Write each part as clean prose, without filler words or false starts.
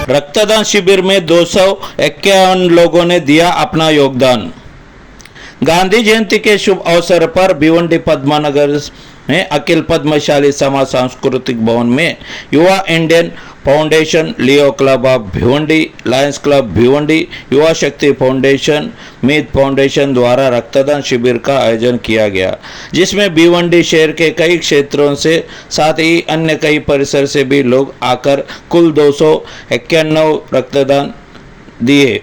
रक्तदान शिविर में 251 लोगों ने दिया अपना योगदान। गांधी जयंती के शुभ अवसर पर भिवंडी पद्मानगर में अखिल पद्मशाली समाज सांस्कृतिक भवन में युवा Indian foundation, Leo club of Bhiwandi, Lions club Bhiwandi, Yuva Shakti foundation, Meet foundation द्वारा रक्तदान शिविर का आयोजन किया गया, जिसमें भिवंडी शहर के कई क्षेत्रों से साथ ही अन्य कई परिसर से भी लोग आकर कुल 291 रक्तदान दिए।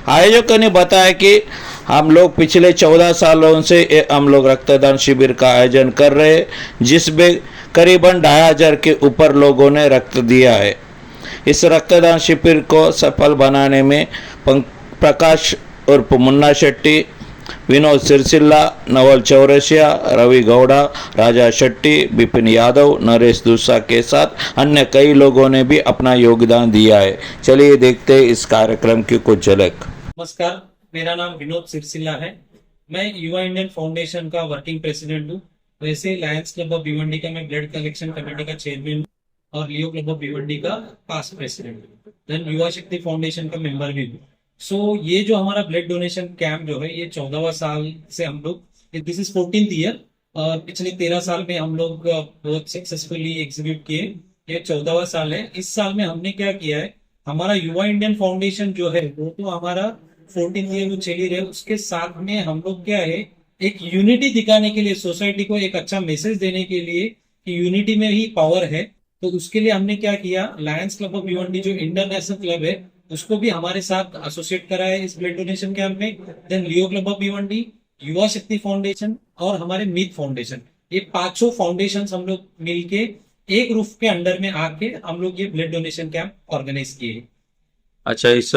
आयोजकों ने बताया कि हम लोग पिछले 14 सालों से हम लोग रक्तदान शिविर का आयोजन कर रहे हैं, जिसमें करीबन 2500 के ऊपर लोगों ने रक्त दिया है। इस रक्तदान शिविर को सफल बनाने में प्रकाश उर्फ मुन्ना शेट्टी, विनोद सिरसिल्ला, नवल चौरसिया, रवि गौड़ा, राजा शेट्टी, बिपिन यादव, नरेश दूसा के साथ अन्य कई लोगों ने भी अपना योगदान दिया है। चलिए देखते हैं इस कार्यक्रम की कुछ झलक। नमस्कार, मेरा नाम विनोद सिरसिल्ला है। मैं युवा इंडियन फाउंडेशन का वर्किंग प्रेसिडेंट हूँ। वैसे लायंस क्लब ऑफ भिवंडी का मैं ब्लड कलेक्शन कमेटी का चेयरमैन हूँ और लियो क्लब ऑफ भिवंडी का पास्ट प्रेसिडेंट हूँ। देन युवा शक्ति फाउंडेशन का मेंबर भी हूँ। सो ये जो हमारा ब्लड डोनेशन कैंप जो है, ये 14वां साल से हम लोग, दिस इज 14th ईयर, और पिछले 13 साल में हम लोग बहुत सक्सेसफुली एग्जीक्यूट किए। ये 14वां साल है। इस साल में हमने क्या किया है, हमारा युवा इंडियन फाउंडेशन जो है वो तो हमारा 14th ईयर वो चल ही रहे, उसके साथ में हम लोग क्या है, एक यूनिटी दिखाने के लिए, सोसाइटी को एक अच्छा मैसेज देने के लिए कि यूनिटी में ही पावर है, तो उसके लिए हमने क्या किया, लायंस क्लब ऑफ भिवंडी जो इंटरनेशनल क्लब है उसको भी हमारे साथ एसोसिएट करा है इस ब्लड डोनेशन कैंप में। Then Leo club of Bhiwandi, Yuva Shakti foundation और हमारे मीत फाउंडेशन, ये पांचों फाउंडेशन हम लोग मिलके एक रूफ के अंडर में आके हम लोग ये ब्लड डोनेशन कैंप ऑर्गेनाइज किए। अच्छा, इस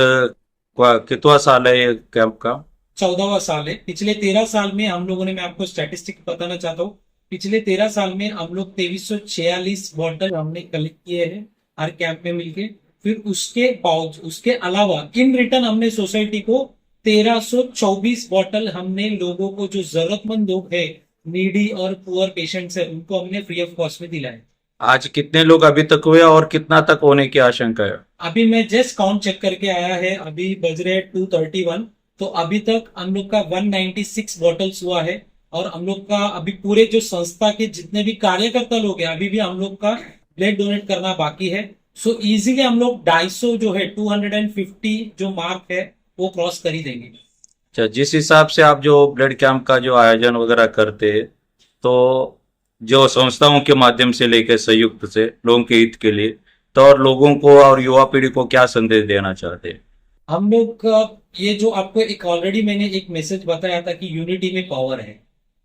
कितवा साल है ये कैंप का? 14वां साल है। पिछले 13 साल में हम लोगों ने, मैं आपको स्टैटिस्टिक बताना चाहता हूँ, पिछले 13 साल में हम लोग 2346 बॉटल हमने कलेक्ट किए हैं हर कैंप में मिलके। फिर उसके अलावा इन रिटर्न हमने सोसाइटी को 1324 बॉटल हमने लोगों को, जो जरूरतमंद लोग है, नीडी और पुअर पेशेंट्स है, उनको हमने फ्री ऑफ कॉस्ट में दिलाए। आज कितने लोग अभी तक हुए और कितना तक होने की आशंका है? अभी मैं जस्ट काउंट चेक करके आया है, अभी बज रहे 231, तो अभी तक हम लोग का 196 बॉटल्स हुआ है। और हम लोग का अभी पूरे जो संस्था के जितने भी कार्यकर्ता लोग हैं, अभी भी हम लोग का ब्लड डोनेट करना बाकी है। सो इजीली हम लोग 250 जो है, 250 जो मार्क है वो क्रॉस कर ही देंगे। अच्छा, जिस हिसाब से आप जो ब्लड कैंप का जो आयोजन वगैरह करते हैं, तो जो संस्थाओं के माध्यम से लेकर संयुक्त से लोगों के हित के लिए, तो और लोगों को और युवा पीढ़ी को क्या संदेश देना चाहते हैं? हम लोग का ये जो आपको एक ऑलरेडी मैंने एक मैसेज बताया था कि यूनिटी में पावर है।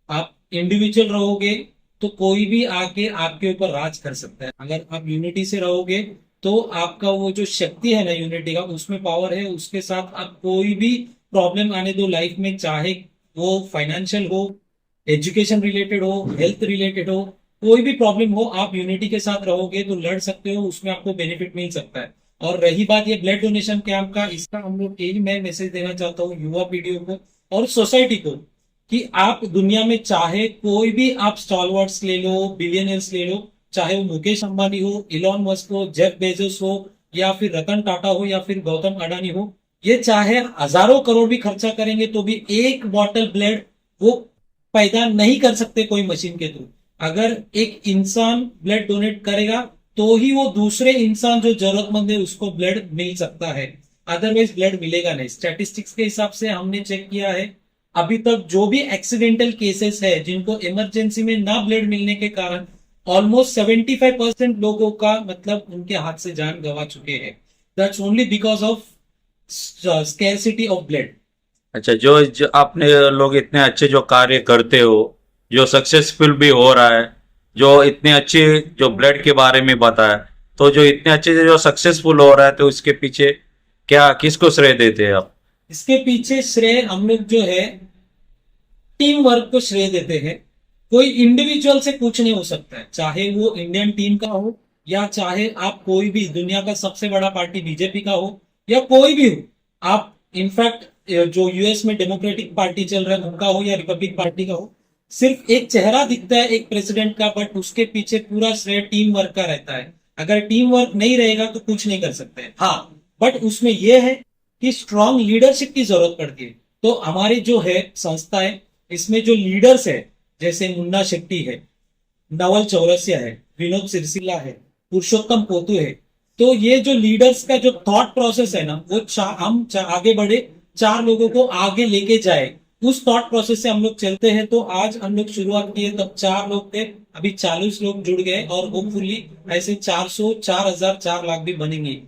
आप इंडिविजुअल रहोगे तो कोई भी आके आपके ऊपर राज कर सकता है। अगर आप यूनिटी से रहोगे तो आपका वो जो शक्ति है ना यूनिटी का, उसमें पावर है। उसके साथ आप कोई भी प्रॉब्लम आने दो लाइफ में, चाहे वो फाइनेंशियल हो, एजुकेशन रिलेटेड हो, हेल्थ रिलेटेड हो, कोई भी प्रॉब्लम हो, आप यूनिटी के साथ रहोगे तो लड़ सकते हो, उसमें आपको बेनिफिट मिल सकता है। और रही बात ये ब्लड डोनेशन कैंप का, इसका हम लोग यही मैं मैसेज देना चाहता हूँ युवा पीढ़ियों को और सोसाइटी को कि आप दुनिया में चाहे कोई भी आप स्टॉलवर्ड्स ले लो, बिलियनर्स ले लो, चाहे वो मुकेश अंबानी हो, इलॉन मस्क हो, जेफ बेजोस हो, या फिर रतन टाटा हो, या फिर गौतम अडानी हो, ये चाहे हजारों करोड़ भी खर्चा करेंगे तो भी एक बॉटल ब्लड वो पैदा नहीं कर सकते कोई मशीन के थ्रू। अगर एक इंसान ब्लड डोनेट करेगा तो ही वो दूसरे इंसान जो जरूरतमंद है उसको ब्लड मिल सकता है, अदरवाइज ब्लड मिलेगा नहीं। स्टैटिस्टिक्स के हिसाब से हमने चेक किया है, अभी तक जो भी एक्सीडेंटल केसेस है जिनको इमरजेंसी में ना ब्लड मिलने के कारण ऑलमोस्ट 75% लोगों का मतलब उनके हाथ से जान गंवा चुके हैं। That's only because of scarcity of blood. अच्छा, जो आपने लोग इतने अच्छे जो कार्य करते हो, जो सक्सेसफुल भी हो रहा है, जो इतने अच्छे जो ब्लड के बारे में बताया, तो जो इतने अच्छे से जो सक्सेसफुल हो रहा है, तो इसके पीछे क्या, किसको श्रेय देते हैं आप? इसके पीछे श्रेय हम लोग जो है टीम वर्क को श्रेय देते हैं। कोई इंडिविजुअल से कुछ नहीं हो सकता है, चाहे वो इंडियन टीम का हो या चाहे आप कोई भी दुनिया का सबसे बड़ा पार्टी बीजेपी का हो या कोई भी हो। आप इनफैक्ट जो यूएस में डेमोक्रेटिक पार्टी चल रहा है उनका हो या रिपब्लिक पार्टी का हो, सिर्फ एक चेहरा दिखता है एक प्रेसिडेंट का, बट उसके पीछे पूरा श्रेय टीम वर्क का रहता है। अगर टीम वर्क नहीं रहेगा तो कुछ नहीं कर सकते हैं। हाँ, बट उसमें यह है कि स्ट्रांग लीडरशिप की जरूरत पड़ती है। तो हमारी जो है संस्था है, इसमें जो लीडर्स है, जैसे मुन्ना शेट्टी है, नवल चौरसिया है, विनोद सिरसिला है, पुरुषोत्तम पोतू है, तो ये जो लीडर्स का जो थॉट प्रोसेस है ना, वो आगे बढ़े, 4 लोगों को आगे लेके जाए, उस थॉट प्रोसेस से हम लोग चलते हैं। तो आज हम लोग शुरुआत किए तब 4 लोग थे, अभी 40 लोग जुड़ गए और होपफुली ऐसे 400, 4000, 4 लाख भी बनेंगे।